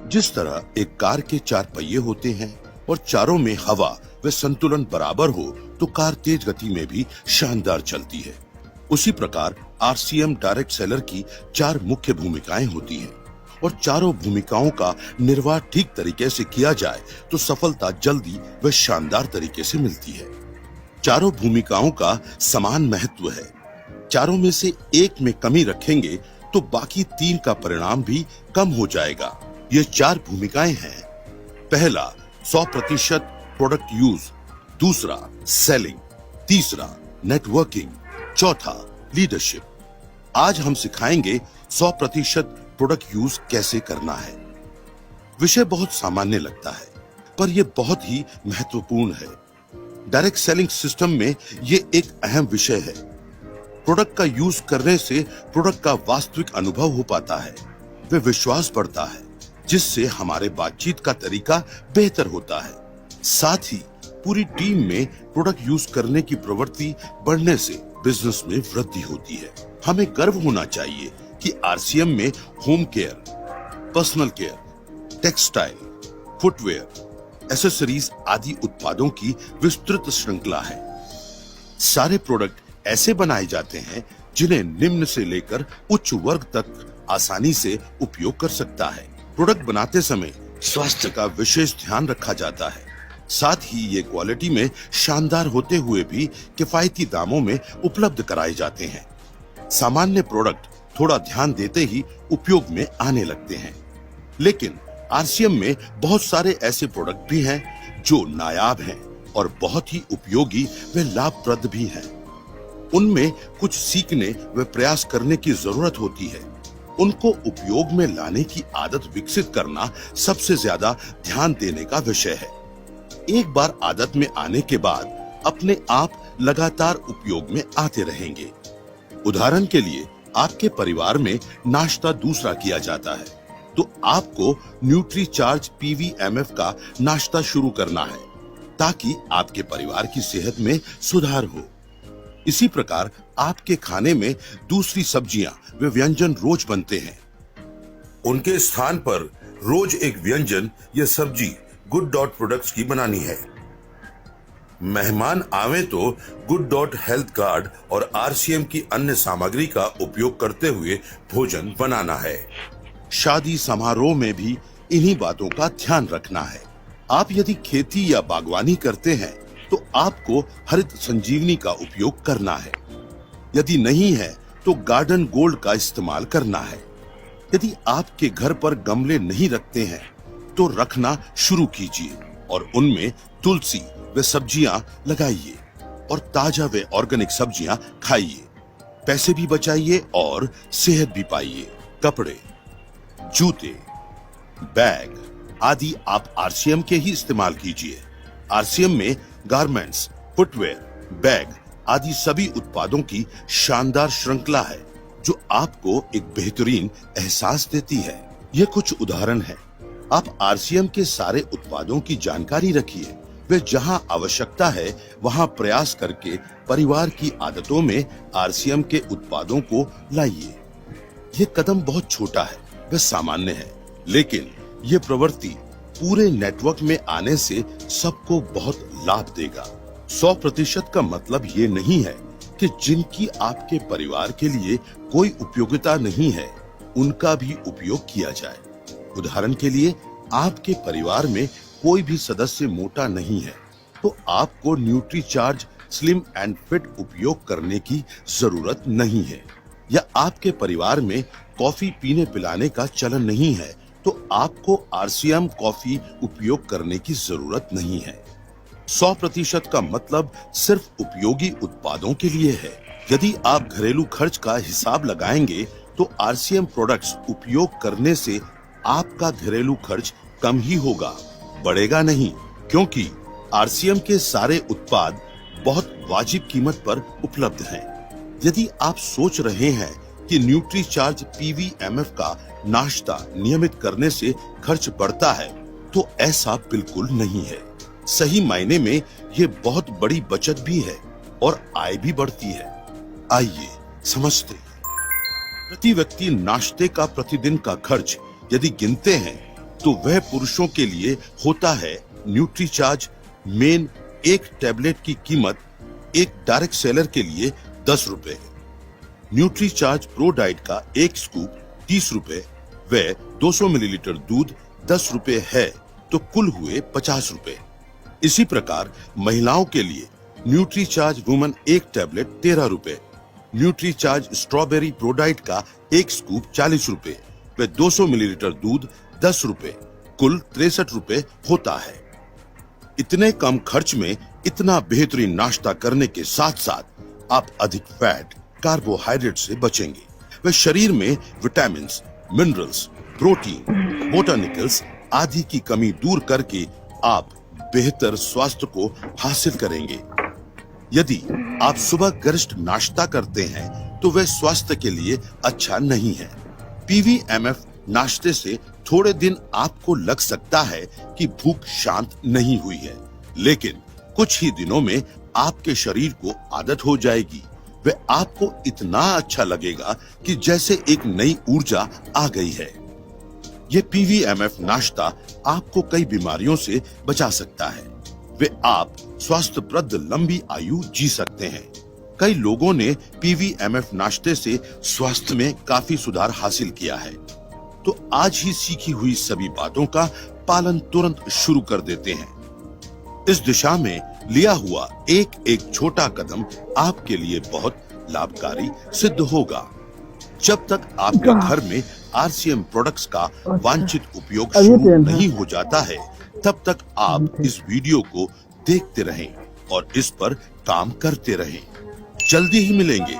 जिस तरह एक कार के 4 पहिए होते हैं और चारों में हवा व संतुलन बराबर हो तो कार तेज गति में भी शानदार चलती है। उसी प्रकार आरसीएम डायरेक्ट सेलर की 4 मुख्य भूमिकाएं होती हैं और चारों भूमिकाओं का निर्वाह ठीक तरीके से किया जाए तो सफलता जल्दी व शानदार तरीके से मिलती है। चारों भूमिकाओं का समान महत्व है। चारों में से एक में कमी रखेंगे तो बाकी 3 का परिणाम भी कम हो जाएगा। ये 4 भूमिकाएं हैं। पहला 100% प्रोडक्ट यूज, दूसरा सेलिंग, तीसरा नेटवर्किंग, चौथा लीडरशिप। आज हम सिखाएंगे 100% प्रोडक्ट यूज कैसे करना है। विषय बहुत सामान्य लगता है पर यह बहुत ही महत्वपूर्ण है। डायरेक्ट सेलिंग सिस्टम में ये एक अहम विषय है। प्रोडक्ट का यूज करने से प्रोडक्ट का वास्तविक अनुभव हो पाता है, वे विश्वास बढ़ता है जिससे हमारे बातचीत का तरीका बेहतर होता है। साथ ही पूरी टीम में प्रोडक्ट यूज करने की प्रवृत्ति बढ़ने से बिजनेस में वृद्धि होती है। हमें गर्व होना चाहिए कि आरसीएम में home care, personal care, textile, footwear, accessories आदि उत्पादों की विस्तृत श्रृंखला है। सारे प्रोडक्ट ऐसे बनाए जाते हैं जिन्हें निम्न से लेकर उच्च वर्ग तक आसानी से उपयोग कर सकता है। प्रोडक्ट बनाते समय स्वास्थ्य का विशेष ध्यान रखा जाता है। साथ ही ये क्वालिटी में शानदार होते हुए भी किफायती दामों में उपलब्ध कराए जाते हैं। सामान्य प्रोडक्ट थोड़ा ध्यान देते ही उपयोग में आने लगते हैं, लेकिन आरसीएम में बहुत सारे ऐसे प्रोडक्ट भी हैं जो नायाब हैं और बहुत ही उपयोगी व लाभप्रद भी हैं। उनमें कुछ सीखने व प्रयास करने की जरूरत होती है। उनको उपयोग में लाने की आदत विकसित करना सबसे ज्यादा ध्यान देने का विषय है। एक बार आदत में आने के बाद अपने आप लगातार उपयोग में आते रहेंगे। उदाहरण के लिए आपके परिवार में नाश्ता दूसरा किया जाता है तो आपको न्यूट्रीचार्ज पीवीएमएफ का नाश्ता शुरू करना है ताकि आपके परिवार की सेहत में सुधार हो। इसी प्रकार आपके खाने में दूसरी सब्जियां व व्यंजन रोज बनते हैं। उनके स्थान पर रोज एक व्यंजन या सब्जी गुड डॉट प्रोडक्ट्स की बनानी है। मेहमान आवे तो गुड डॉट हेल्थ कार्ड और आरसीएम की अन्य सामग्री का उपयोग करते हुए भोजन बनाना है। शादी समारोह में भी इन्हीं बातों का ध्यान रखना है। आप यदि खेती या बागवानी करते हैं तो आपको हरित संजीवनी का उपयोग करना है। यदि नहीं है तो गार्डन गोल्ड का इस्तेमाल करना है। यदि आपके घर पर गमले नहीं रखते हैं तो रखना शुरू कीजिए और उनमें तुलसी व सब्जियां लगाइए और ताजा व ऑर्गेनिक सब्जियां खाइए। पैसे भी बचाइए और सेहत भी पाइए। कपड़े, जूते, बैग आदि आप आरसीएम के ही इस्तेमाल कीजिए। आरसीएम में गारमेंट्स, फुटवेयर, बैग आदि सभी उत्पादों की शानदार श्रृंखला है जो आपको एक बेहतरीन एहसास देती है। ये कुछ उदाहरण हैं। आप आरसीएम के सारे उत्पादों की जानकारी रखिए। वे जहां आवश्यकता है वहां प्रयास करके परिवार की आदतों में आरसीएम के उत्पादों को लाइए। ये कदम बहुत छोटा है, वह सामान्य है, लेकिन ये प्रवृत्ति पूरे नेटवर्क में आने से सबको बहुत लाभ देगा। 100% का मतलब ये नहीं है कि जिनकी आपके परिवार के लिए कोई उपयोगिता नहीं है उनका भी उपयोग किया जाए। उदाहरण के लिए आपके परिवार में कोई भी सदस्य मोटा नहीं है तो आपको न्यूट्रीचार्ज स्लिम एंड फिट उपयोग करने की जरूरत नहीं है। या आपके परिवार में कॉफी पीने पिलाने का चलन नहीं है तो आपको आरसीएम कॉफी उपयोग करने की जरूरत नहीं है। 100% का मतलब सिर्फ उपयोगी उत्पादों के लिए है। यदि आप घरेलू खर्च का हिसाब लगाएंगे तो आरसीएम प्रोडक्ट्स उपयोग करने से आपका घरेलू खर्च कम ही होगा, बढ़ेगा नहीं, क्योंकि आरसीएम के सारे उत्पाद बहुत वाजिब कीमत पर उपलब्ध हैं। यदि आप सोच रहे हैं कि न्यूट्रीचार्ज पीवीएमएफ का नाश्ता नियमित करने से खर्च बढ़ता है तो ऐसा बिल्कुल नहीं है। सही मायने में ये बहुत बड़ी बचत भी है और आय भी बढ़ती है। आइए समझते हैं। प्रति व्यक्ति नाश्ते का प्रतिदिन का खर्च यदि गिनते हैं तो वह पुरुषों के लिए होता है न्यूट्रीचार्ज मेन। एक टैबलेट की कीमत एक डायरेक्ट सेलर के लिए 10 रुपए है। न्यूट्रीचार्ज प्रो डाइट का एक स्कूप 30 रुपए व 200 मिलीलीटर दूध 10 रुपए है, तो कुल हुए 50 रुपए। इसी प्रकार महिलाओं के लिए न्यूट्रीचार्ज वुमन एक टैबलेट 13 रुपए, न्यूट्रीचार्ज स्ट्रॉबेरी प्रोडाइट का एक स्कूप 40 रुपए व 200 मिलीलीटर दूध 10 रुपए, कुल 63 रुपए होता है। इतने कम खर्च में इतना बेहतरीन नाश्ता करने के साथ साथ आप अधिक फैट, कार्बोहाइड्रेट से बचेंगे व शरीर में विटामिन्स, मिनरल्स, प्रोटीन, बोटानिकल्स आदि की कमी दूर करके आप बेहतर स्वास्थ्य को हासिल करेंगे। यदि आप सुबह गरिष्ठ नाश्ता करते हैं तो वह स्वास्थ्य के लिए अच्छा नहीं है। पीवीएमएफ नाश्ते से थोड़े दिन आपको लग सकता है कि भूख शांत नहीं हुई है, लेकिन कुछ ही दिनों में आपके शरीर को आदत हो जाएगी व आपको इतना अच्छा लगेगा कि जैसे एक नई ऊर्जा आ गई है। ये पीवीएमएफ नाश्ता आपको कई बीमारियों से बचा सकता है वे आप स्वास्थ्यप्रद लंबी आयु जी सकते हैं। कई लोगों ने पीवीएमएफ नाश्ते से स्वास्थ्य में काफी सुधार हासिल किया है। तो आज ही सीखी हुई सभी बातों का पालन तुरंत शुरू कर देते हैं। इस दिशा में लिया हुआ एक एक छोटा कदम आपके लिए बहुत लाभकारी सिद्ध होगा। जब तक आपके घर में आरसीएम प्रोडक्ट्स का वांछित उपयोग शुरू नहीं हो जाता है, तब तक आप इस वीडियो को देखते रहें और इस पर काम करते रहें। जल्दी ही मिलेंगे।